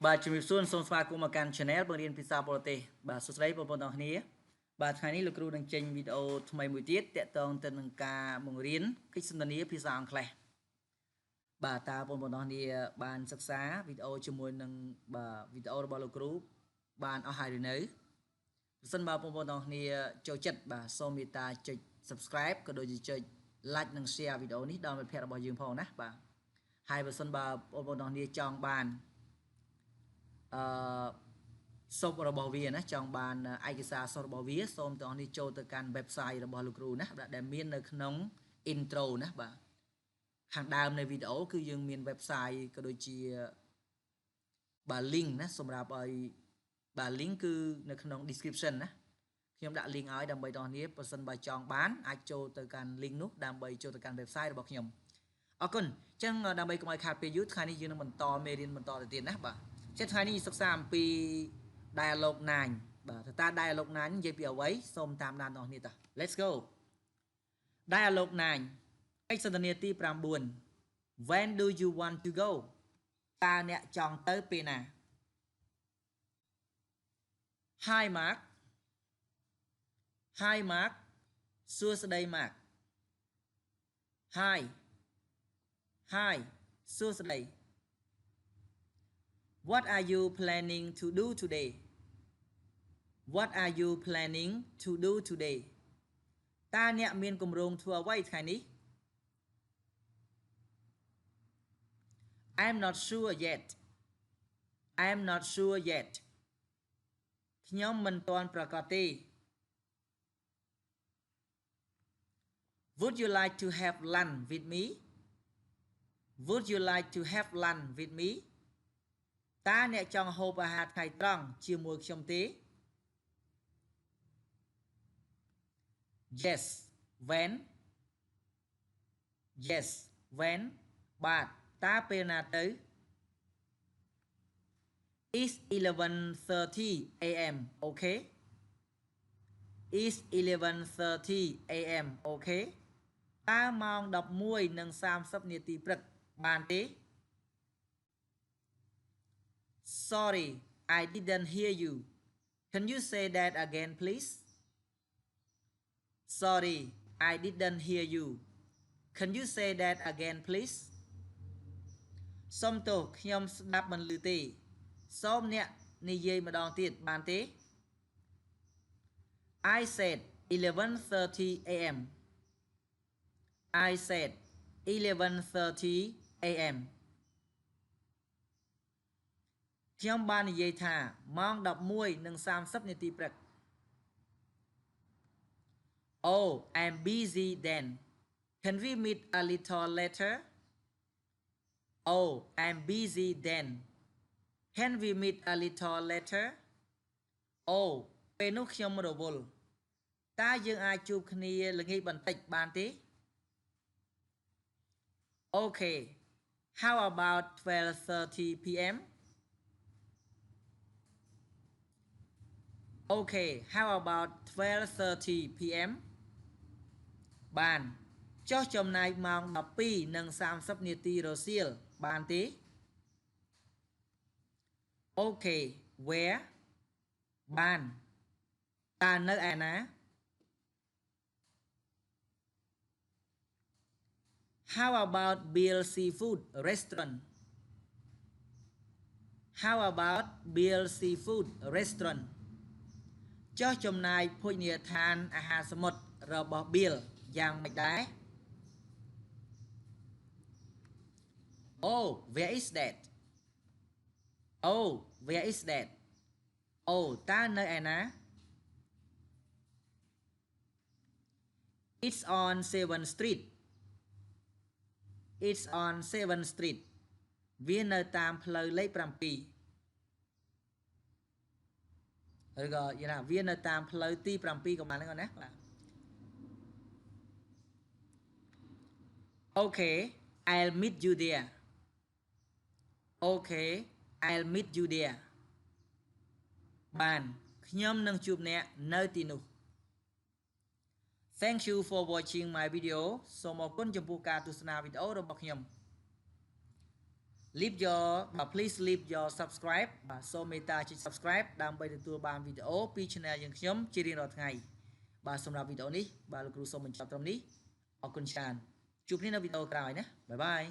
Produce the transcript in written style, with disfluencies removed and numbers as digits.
បាទជំរាបសួរសូមស្វាគមន៍មកកាន់ Channel បង្រៀនភាសាបរទេសបាទសួស្តីបងប្អូនទាំងគ្នាបាទថ្ងៃនេះលោកគ្រូនឹងចេញវីដេអូថ្មីមួយទៀតទាក់ទងទៅនឹងការបង្រៀនកិច្ចសន្ទនាភាសាអង់គ្លេសបាទតើបងប្អូនទាំងគ្នាបានសិក្សាវីដេអូជាមួយនឹងបាទវីដេអូរបស់លោកគ្រូបានអស់ហើយឬនៅប្រសិនបើបងប្អូនទាំងគ្នាចូលចិត្តបាទសូមមេត្តាចុច Subscribe ក៏ដូចជាចុច Like និង Share វីដេអូនេះដល់មិត្តភ័ក្តិរបស់យើងផងណាបាទហើយបើសិនបើបងប្អូនទាំងគ្នាចង់បានសុបរបស់វាណាចង់បានឯកសារសុបរបស់វាសូមទាំងនេះចូលទៅកាន់ website របស់លោកគ្រូណាដែលមាននៅក្នុង intro ណាបាទខាងដើមនៃវីដេអូគឺយើងមាន website ក៏ដូចជាបាទ link ណាសម្រាប់ឲ្យបាទ link គឺនៅក្នុង description ណាខ្ញុំដាក់ link ឲ្យដើម្បីទាំងនេះបើសិនបើចង់បានអាចចូលទៅកាន់ link នោះដើម្បីចូលទៅកាន់ website របស់ខ្ញុំអរគុណអញ្ចឹងដើម្បីកុំឲ្យខាតពេលយូរថ្ងៃនេះយើងនឹងបន្តមេរៀនបន្តទៅទៀតណាបាទថ្ងៃនេះសិក្សាអំពី dialogue 9បាទតើ dialogue 9និយាយពីអ្វីសូមតាមដានបងប្អូនតោះ Let's go dialogue 9កិច្ចសន្ទនាទី9 When do you want to go តើអ្នកចង់ទៅពេលណា Hi Mark Hi Mark សួស្តី Mark Hi Hi សួស្តីWhat are you planning to do today? What are you planning to do today? តើអ្នកមានគម្រោងធ្វើអ្វីថ្ងៃនេះ I'm not sure yet. I'm not sure yet. ខ្ញុំមិនទាន់ប្រកាសទេ Would you like to have lunch with me? Would you like to have lunch with me? តើអ្នកចង់ហូបអាហារថ្ងៃត្រង់ជាមួយខ្ញុំទេ Yes when Yes when បាទតើពេលណាទៅ It's 11:30 a.m. okay It's 11:30 a.m. okay តើម៉ោង 11:30 នាទីព្រឹកបានទេ Sorry, I didn't hear you. Can you say that again, please? Sorry, I didn't hear you. Can you say that again, please? សូមទោសខ្ញុំស្ដាប់មិនឮទេសូមអ្នកនិយាយម្ដងទៀតបានទេ I said 11:30 a.m. I said 11:30 a.m. ខ្ញុំបាននិយាយថាម៉ោង 11:30 នាទីព្រឹក Oh, I'm busy then. Can we meet a little later? Oh, I'm busy then. Can we meet a little later? Oh, ពេលនោះខ្ញុំរវល់តើយើងអាចជួបគ្នាល្ងាចបន្តិចបានទេ Okay. How about 12:30 p.m.? Okay, how about 12:30 p.m. បានចុះចំណាយម៉ោង 12:30 នាទីរសៀលបានទេ Okay, where? បានតើនៅឯណា How about Bill Seafood Restaurant? How about Bill Seafood Restaurant? ចុះចំណាយភោជនីយដ្ឋានអាហារសមុទ្ររបស់ Bill យ៉ាងម៉េចដែរ Oh, where is that? Oh, where is that? Oh, តើនៅឯណា It's on 7th Street. It's on 7th Street. វានៅតាមផ្លូវលេខ 7 ឬក៏យល់ថាវានៅតាមផ្លូវទី 7 ក៏បានហ្នឹងណាបាទ Okay, I'll meet you there. Okay, I'll meet you there. បានខ្ញុំនឹងជួបអ្នកនៅទីនោះ Thank you for watching my video សូមអរគុណចំពោះការទស្សនាវីដេអូរបស់ខ្ញុំ leave your please leave your subscribe សូមមេត្តាចុច subscribe ដើម្បីទទួលបានវីដេអូពី channel យើងខ្ញុំជារៀងរាល់ថ្ងៃបាទសម្រាប់វីដេអូនេះបាទលោកគ្រូសូមបញ្ចប់ត្រឹមនេះអរគុណច្រើនជួបគ្នានៅវីដេអូក្រោយណាបាយបាយ